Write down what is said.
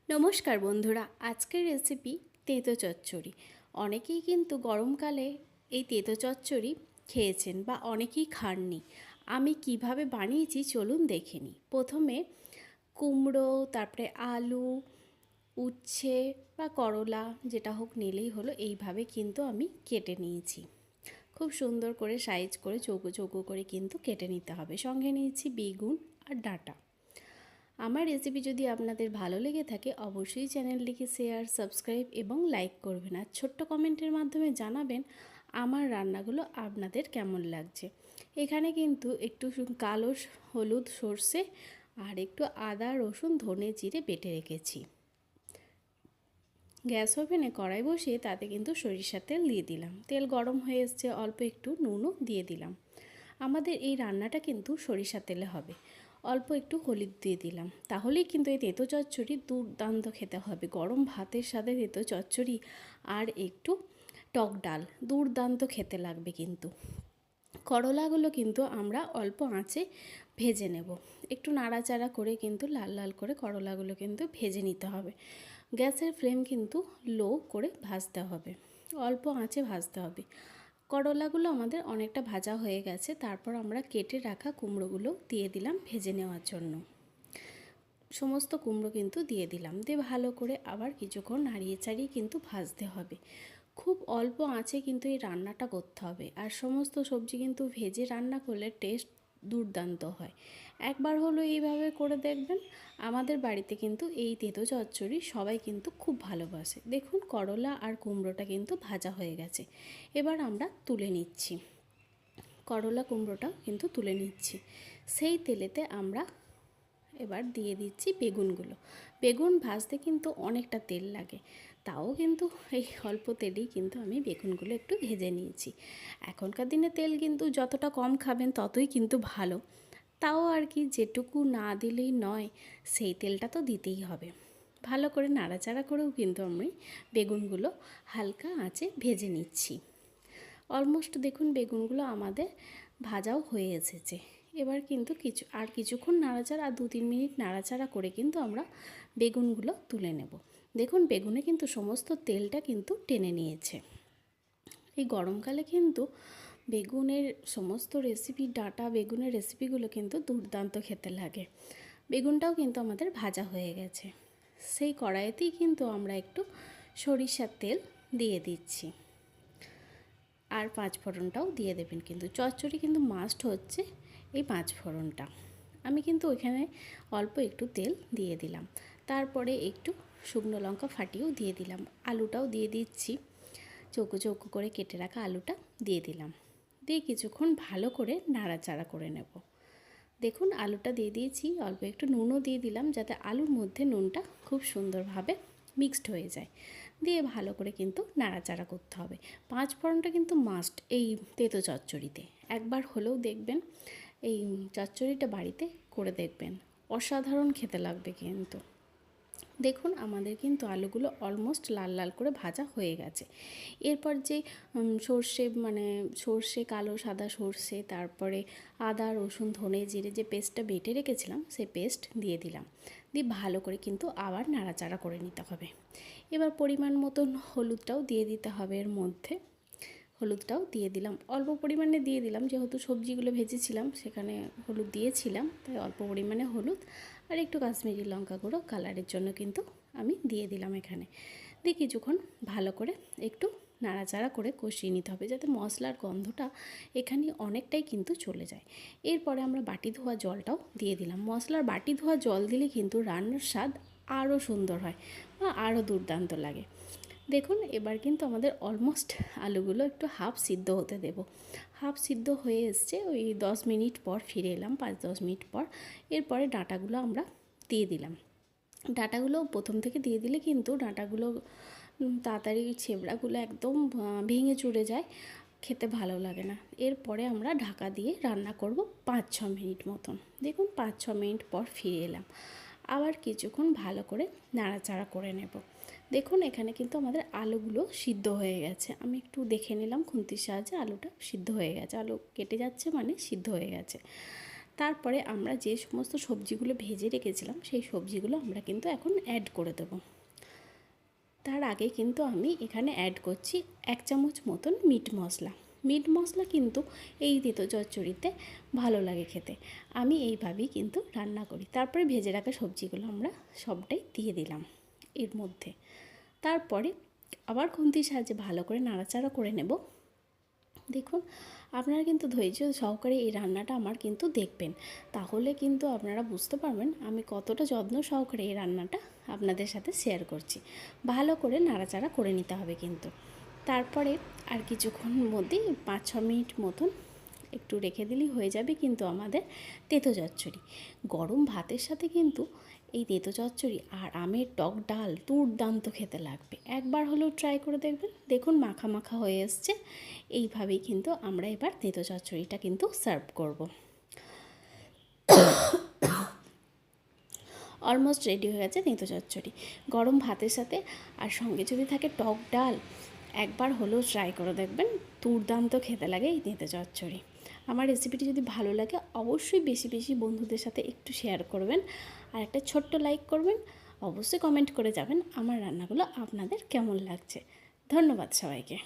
নমস্কার বন্ধুরা, আজকের রেসিপি তেঁতো চচ্চড়ি। অনেকেই কিন্তু গরমকালে এই তেঁতো চচ্চড়ি খেয়েছেন বা অনেকেই খাননি। আমি কিভাবে বানিয়েছি চলুন দেখে নিই। প্রথমে কুমড়ো, তারপরে আলু, উচ্ছে বা করলা যেটা হোক নিলেই হলো, এইভাবে কিন্তু আমি কেটে নিয়েছি। খুব সুন্দর করে সাইজ করে চৌকো চৌকো করে কিন্তু কেটে নিতে হবে। সঙ্গে নিয়েছি বেগুন আর ডাঁটা। আমার রেসিপি যদি আপনাদের ভালো লেগে থাকে অবশ্যই চ্যানেলটিকে শেয়ার, সাবস্ক্রাইব এবং লাইক করবেন, আর ছোট্ট কমেন্টের মাধ্যমে জানাবেন আমার রান্নাগুলো আপনাদের কেমন লাগছে। এখানে কিন্তু একটু কালো হলুদ, সর্ষে আর একটু আদা, রসুন, ধনে, জিরে বেটে রেখেছি। গ্যাস ওভেনে কড়াই বসিয়ে তাতে কিন্তু সরিষার তেল দিয়ে দিলাম। তেল গরম হয়ে এসছে, অল্প একটু নুনও দিয়ে দিলাম। আমাদের এই রান্নাটা কিন্তু সরিষার তেলে হবে। অল্প একটু হলুদ দিয়ে দিলাম, তাহলেই কিন্তু এই তেঁতো চচ্চড়ি দুর্দান্ত খেতে হবে। গরম ভাতের সাথে তেঁতো চচ্চড়ি আর একটু টক ডাল দুর্দান্ত খেতে লাগবে। কিন্তু করলাগুলো কিন্তু আমরা অল্প আঁচে ভেজে নেব। একটু নাড়াচাড়া করে কিন্তু লাল লাল করে করলাগুলো কিন্তু ভেজে নিতে হবে। গ্যাসের ফ্লেম কিন্তু লো করে ভাজতে হবে, অল্প আঁচে ভাজতে হবে। করলাগুলো আমাদের অনেকটা ভাজা হয়ে গেছে। তারপর আমরা কেটে রাখা কুমড়োগুলো দিয়ে দিলাম ভেজে নেওয়ার জন্য। সমস্ত কুমড়ো কিন্তু দিয়ে দিলাম, দিয়ে ভালো করে আবার কিছুক্ষণ নাড়িয়ে চাড়িয়ে কিন্তু ভাজতে হবে। খুব অল্প আঁচে কিন্তু এই রান্নাটা করতে হবে। আর সমস্ত সবজি কিন্তু ভেজে রান্না করলে টেস্ট দুর্দান্ত হয়। একবার হলো এইভাবে করে দেখবেন। আমাদের বাড়িতে কিন্তু এই তেঁতো চচ্চড়ি সবাই কিন্তু খুব ভালোবাসে। দেখুন করলা আর কুমড়োটা কিন্তু ভাজা হয়ে গেছে। এবার আমরা তুলে নিচ্ছি। করলা কুমড়োটাও কিন্তু তুলে নিচ্ছি। সেই তেলেতে আমরা এবার দিয়ে দিচ্ছি বেগুনগুলো। বেগুন ভাজতে কিন্তু অনেকটা তেল লাগে, তাও কিন্তু এই অল্প তেলেই কিন্তু আমি বেগুনগুলো একটু ভেজে নিয়েছি। এখনকার দিনে তেল কিন্তু যতটা কম খাবেন ততই কিন্তু ভালো। তাও আর কি, যেটুকু না দিলেই নয়, সেই তেলটা তো দিতেই হবে। ভালো করে নাড়াচাড়া করেও কিন্তু আমি বেগুনগুলো হালকা আঁচে ভেজে নিচ্ছি। অলমোস্ট দেখুন বেগুনগুলো আমাদের ভাজাও হয়ে এসেছে। এবার কিন্তু কিছুক্ষণ নাড়াচাড়া আর 2-3 মিনিট নাড়াচাড়া করে কিন্তু আমরা বেগুনগুলো তুলে নেব। দেখুন বেগুনে কিন্তু সমস্ত তেলটা কিন্তু টেনে নিয়েছে। এই গরমকালে কিন্তু বেগুনের সমস্ত রেসিপি, ডাঁটা বেগুনের রেসিপিগুলো কিন্তু দুর্দান্ত খেতে লাগে। বেগুনটাও কিন্তু আমাদের ভাজা হয়ে গেছে। সেই কড়াইতেই কিন্তু আমরা একটু সরিষার তেল দিয়ে দিচ্ছি, আর 5 ফোড়নটাও দিয়ে দেবেন। কিন্তু চচ্চড়ি কিন্তু মাস্ট হচ্ছে এই 5 ফোড়নটা। আমি কিন্তু ওইখানে অল্প একটু তেল দিয়ে দিলাম। তারপরে একটু শুকনো লঙ্কা ফাটিয়েও দিয়ে দিলাম। আলুটাও দিয়ে দিচ্ছি, চৌকো চৌকো করে কেটে রাখা আলুটা দিয়ে দিলাম। দিয়ে কিছুক্ষণ ভালো করে নাড়াচাড়া করে নেব। দেখুন আলুটা দিয়ে দিয়েছি, অল্প একটু নুনও দিয়ে দিলাম যাতে আলুর মধ্যে নুনটা খুব সুন্দরভাবে মিক্সড হয়ে যায়। দিয়ে ভালো করে কিন্তু নাড়াচাড়া করতে হবে। 5 ফোড়নটা কিন্তু মাস্ট এই তেঁতো চচ্চড়িতে। একবার হলেও দেখবেন এই চচ্চড়িটা বাড়িতে করে দেখবেন, অসাধারণ খেতে লাগবে কিন্তু। দেখুন আমাদের কিন্তু আলুগুলো অলমোস্ট লাল লাল করে ভাজা হয়ে গেছে। এরপর যে সর্ষে, কালো সাদা সর্ষে, তারপরে আদা, রসুন, ধনে, জিরে যে পেস্টটা বেটে রেখেছিলাম সেই পেস্ট দিয়ে দিলাম। দিয়ে ভালো করে কিন্তু আবার নাড়াচাড়া করে নিতে হবে। এবার পরিমাণ মতন হলুদটাও দিয়ে দিতে হবে। এর মধ্যে হলুদটাও দিয়ে দিলাম, অল্প পরিমাণে দিয়ে দিলাম, যেহেতু সবজিগুলো ভেজেছিলাম সেখানে হলুদ দিয়েছিলাম, তাই অল্প পরিমাণে হলুদ আর একটু কাশ্মীরি লঙ্কা গুঁড়ো কালারের জন্য কিন্তু আমি দিয়ে দিলাম এখানে। দিয়ে কিছুক্ষণ ভালো করে একটু নাড়াচাড়া করে কষিয়ে নিতে হবে, যাতে মশলার গন্ধটা এখানে অনেকটাই কিন্তু চলে যায়। এরপরে আমরা বাটি ধোয়া জলটাও দিয়ে দিলাম। মশলার বাটি ধোয়া জল দিলে কিন্তু রান্নার স্বাদ আরও সুন্দর হয় বা আরও দুর্দান্ত লাগে। দেখুন এবার কিন্তু আমাদের অলমোস্ট আলুগুলো একটু হাফ সিদ্ধ হতে দেব। হাফ সিদ্ধ হয়ে এসছে, ওই 10 মিনিট পর ফিরে এলাম, 5-10 মিনিট পর। এরপরে ডাঁটাগুলো আমরা দিয়ে দিলাম। ডাঁটাগুলো প্রথম থেকে দিয়ে দিলে কিন্তু ডাঁটাগুলো তাড়াতাড়ি ছেবড়াগুলো একদম ভেঙে চুরে যায়, খেতে ভালো লাগে না। এরপরে আমরা ঢাকা দিয়ে রান্না করব 5-6 মিনিট মতন। দেখুন 5-6 মিনিট পর ফিরে এলাম, আবার কিছুক্ষণ ভালো করে নাড়াচাড়া করে নেব। দেখুন এখানে কিন্তু আমাদের আলুগুলো সিদ্ধ হয়ে গেছে। আমি একটু দেখে নিলাম খুন্তির সাহায্যে, আলুটা সিদ্ধ হয়ে গেছে। আলু কেটে যাচ্ছে মানে সিদ্ধ হয়ে গেছে। তারপরে আমরা যে সমস্ত সবজিগুলো ভেজে রেখেছিলাম সেই সবজিগুলো আমরা কিন্তু এখন অ্যাড করে দেবো। তার আগে কিন্তু আমি এখানে অ্যাড করছি 1 চামচ মতন মিট মশলা। মিট মশলা কিন্তু এই তেঁতো চচ্চড়িতে ভালো লাগে খেতে, আমি এইভাবেই কিন্তু রান্না করি। তারপরে ভেজে রাখা সবজিগুলো আমরা সবটাই দিয়ে দিলাম এর মধ্যে। তারপরে আবার খুন্তির সাহায্যে ভালো করে নাড়াচাড়া করে নেব। দেখুন, আপনারা কিন্তু ধৈর্য সহকারে এই রান্নাটা আমার কিন্তু দেখবেন, তাহলে কিন্তু আপনারা বুঝতে পারবেন আমি কতটা যত্ন সহকারে এই রান্নাটা আপনাদের সাথে শেয়ার করছি। ভালো করে নাড়াচাড়া করে নিতে হবে কিন্তু। তারপরে আর কিছুক্ষণ মধ্যেই 5-6 মিনিট মতন একটু রেখে দিলেই হয়ে যাবে কিন্তু আমাদের তেঁতো চচ্চড়ি। গরম ভাতের সাথে কিন্তু এই তেঁতো চচ্চড়ি আর আমের টক ডাল দুর্দান্ত খেতে লাগবে। একবার হলেও ট্রাই করে দেখবেন। দেখুন মাখা মাখা হয়ে এসছে। এইভাবেই কিন্তু আমরা এবার তেঁতো চচ্চড়িটা কিন্তু সার্ভ করব। অলমোস্ট রেডি হয়ে গেছে তেঁতো চচ্চড়ি গরম ভাতের সাথে, আর সঙ্গে যদি থাকে টক ডাল, একবার হলেও ট্রাই করে দেখবেন। দুর্দান্ত খেতে লাগে এই তেঁতো চচ্চড়ি। আমার রেসিপিটি যদি ভালো লাগে অবশ্যই বেশি বেশি বন্ধুদের সাথে একটু শেয়ার করবেন, আর একটা ছোট্ট লাইক করবেন। অবশ্যই কমেন্ট করে যাবেন আমার রান্নাগুলো আপনাদের কেমন লাগছে। ধন্যবাদ সবাইকে।